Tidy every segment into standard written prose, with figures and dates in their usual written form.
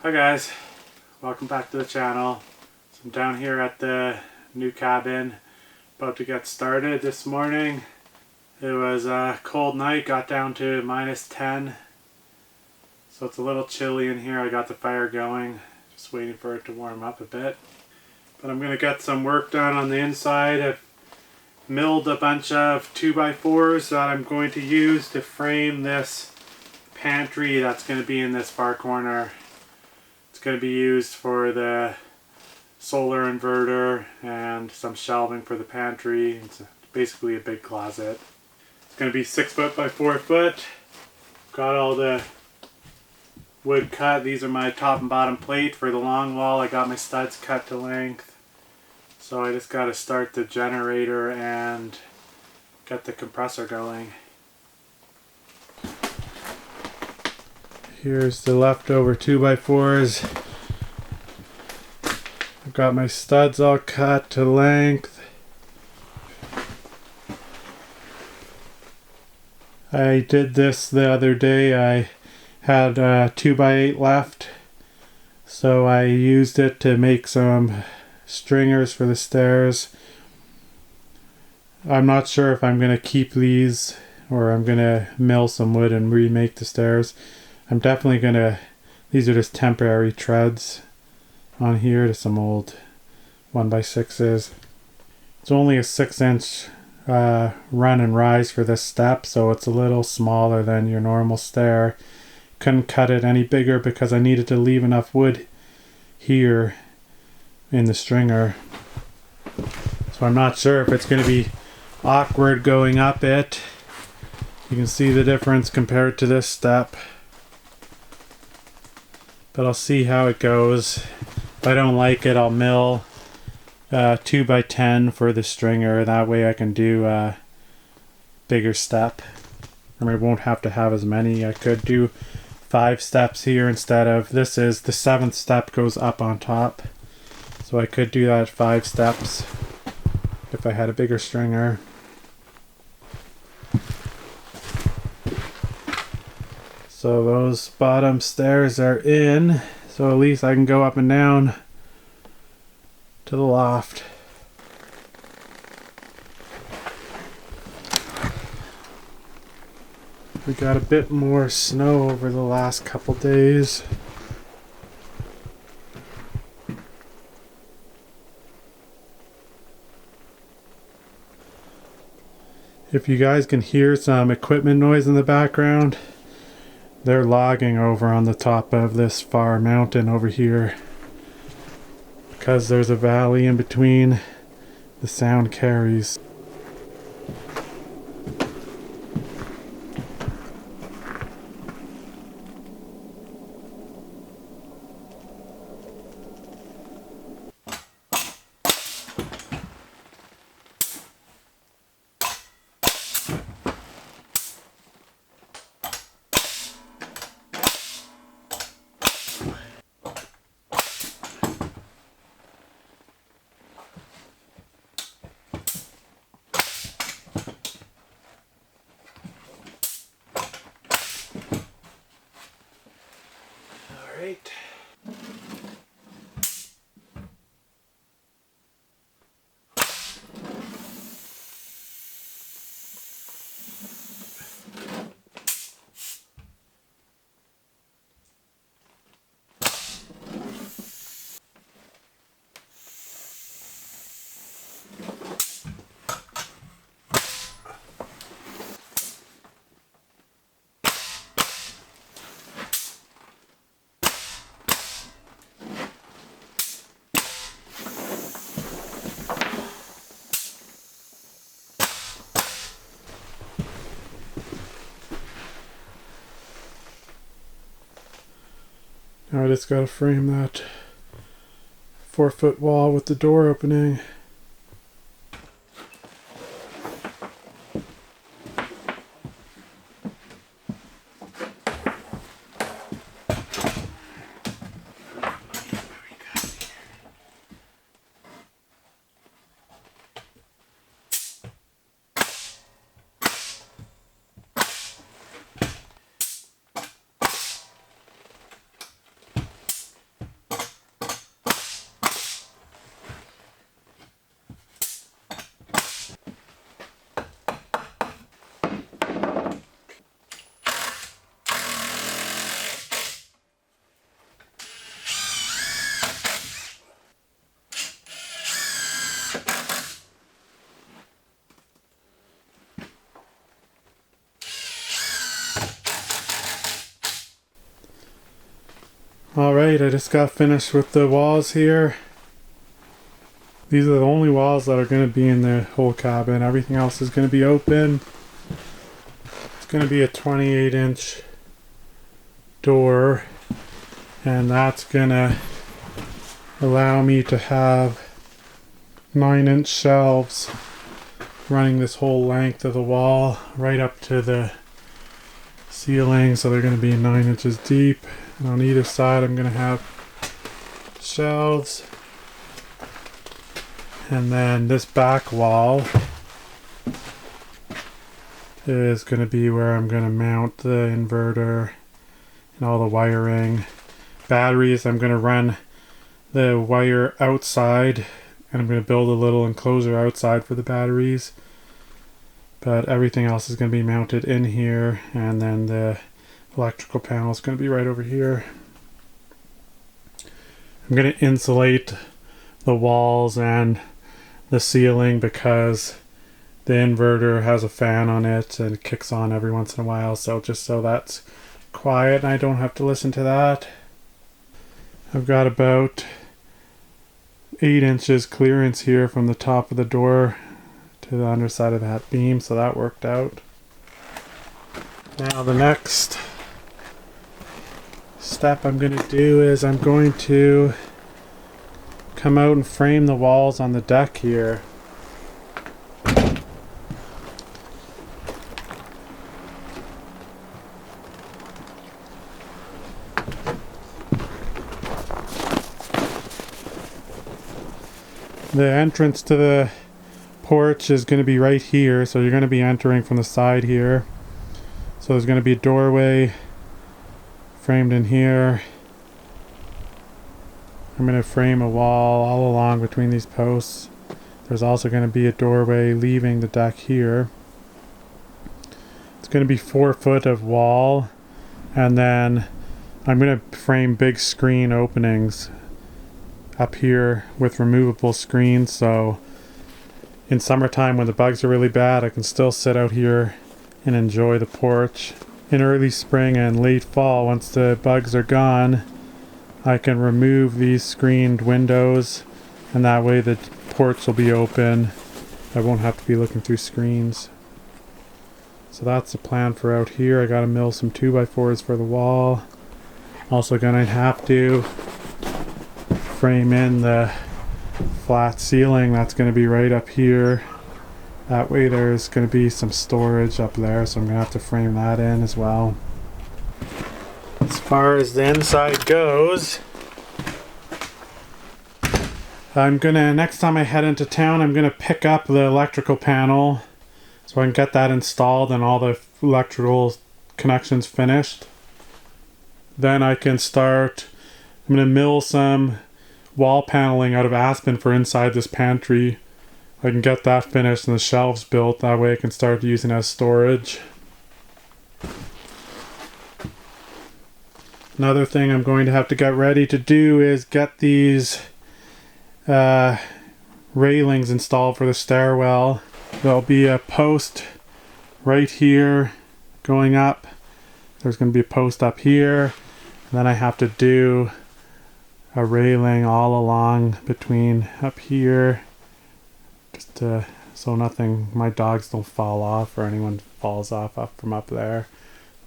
Hi guys, welcome back to the channel. So I'm down here at the new cabin, about to get started this morning. It was a cold night, got down to -10. So it's a little chilly in here. I got the fire going, just waiting for it to warm up a bit. But I'm going to get some work done on the inside. I've milled a bunch of 2x4s that I'm going to use to frame this pantry that's going to be in this far corner. It's going to be used for the solar inverter and some shelving for the pantry. It's basically a big closet. It's going to be 6 foot by 4 foot. Got all the wood cut. These are my top and bottom plate for the long wall. I got my studs cut to length. So I just got to start the generator and get the compressor going. Here's the leftover 2x4s. I've got my studs all cut to length. I did this the other day. I had 2x8 left, so I used it to make some stringers for the stairs. I'm not sure if I'm going to keep these or I'm going to mill some wood and remake the stairs. I'm definitely going to, these are just temporary treads on here to some old 1x6s. It's only a 6-inch run and rise for this step, so it's a little smaller than your normal stair. Couldn't cut it any bigger because I needed to leave enough wood here in the stringer. So I'm not sure if it's going to be awkward going up it. You can see the difference compared to this step. But I'll see how it goes. If I don't like it, I'll mill 2x10 for the stringer. That way I can do a bigger step. I won't have to have as many. I could do 5 steps here instead of, this is the 7th step goes up on top. So I could do that 5 steps if I had a bigger stringer. So those bottom stairs are in, so at least I can go up and down to the loft. We got a bit more snow over the last couple days. If you guys can hear some equipment noise in the background, they're logging over on the top of this far mountain over here. Because there's a valley in between, the sound carries. Alright. Now I just gotta frame that 4-foot wall with the door opening. Alright, I just got finished with the walls here. These are the only walls that are going to be in the whole cabin. Everything else is going to be open. It's going to be a 28-inch door, and that's going to allow me to have 9-inch shelves running this whole length of the wall right up to the ceiling. So they're going to be 9 inches deep. And on either side I'm going to have shelves. And then this back wall is going to be where I'm going to mount the inverter and all the wiring. Batteries, I'm going to run the wire outside, and I'm going to build a little enclosure outside for the batteries. But everything else is going to be mounted in here, and then the electrical panel is going to be right over here. I'm going to insulate the walls and the ceiling because the inverter has a fan on it and it kicks on every once in a while, so just so that's quiet and I don't have to listen to that. I've got about 8 inches clearance here from the top of the door to the underside of that beam, so that worked out. Now the next step I'm going to do is I'm going to come out and frame the walls on the deck here. The entrance to the porch is going to be right here, so you're going to be entering from the side here. So there's going to be a doorway framed in here. I'm going to frame a wall all along between these posts. There's also going to be a doorway leaving the deck here. It's going to be 4 foot of wall, and then I'm going to frame big screen openings up here with removable screens, so in summertime when the bugs are really bad I can still sit out here and enjoy the porch. In early spring and late fall, once the bugs are gone, I can remove these screened windows, and that way the porch will be open. I won't have to be looking through screens. So that's the plan for out here. I gotta mill some 2x4s for the wall. Also gonna have to frame in the flat ceiling that's gonna be right up here. That way there's gonna be some storage up there, so I'm gonna have to frame that in as well. As far as the inside goes, I'm gonna, next time I head into town, I'm gonna pick up the electrical panel so I can get that installed and all the electrical connections finished. Then I can start, I'm gonna mill some wall paneling out of aspen for inside this pantry. I can get that finished and the shelves built, that way I can start using it as storage. Another thing I'm going to have to get ready to do is get these railings installed for the stairwell. There'll be a post right here going up. There's going to be a post up here. And then I have to do a railing all along between up here, just to, so nothing, my dogs don't fall off or anyone falls off up from up there.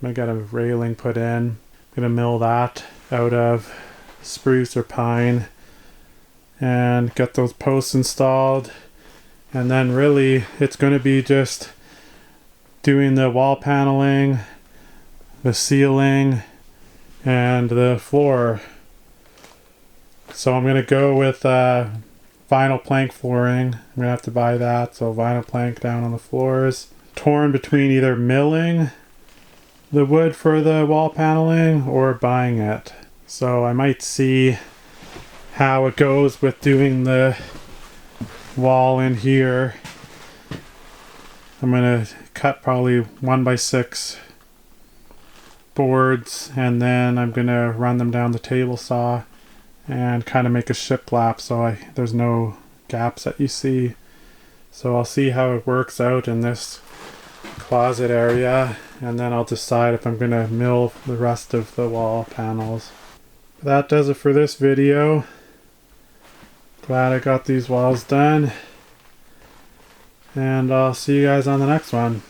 I'm going to get a railing put in. Gonna mill that out of spruce or pine and get those posts installed, and then really it's going to be just doing the wall paneling, the ceiling, and the floor. So I'm going to go with vinyl plank flooring. I'm going to have to buy that, so vinyl plank down on the floors. Torn between either milling the wood for the wall paneling or buying it. So I might see how it goes with doing the wall in here. I'm gonna cut probably 1x6 boards, and then I'm gonna run them down the table saw and kind of make a shiplap so there's no gaps that you see. So I'll see how it works out in this closet area, and then I'll decide if I'm going to mill the rest of the wall panels. That does it for this video. Glad I got these walls done. And I'll see you guys on the next one.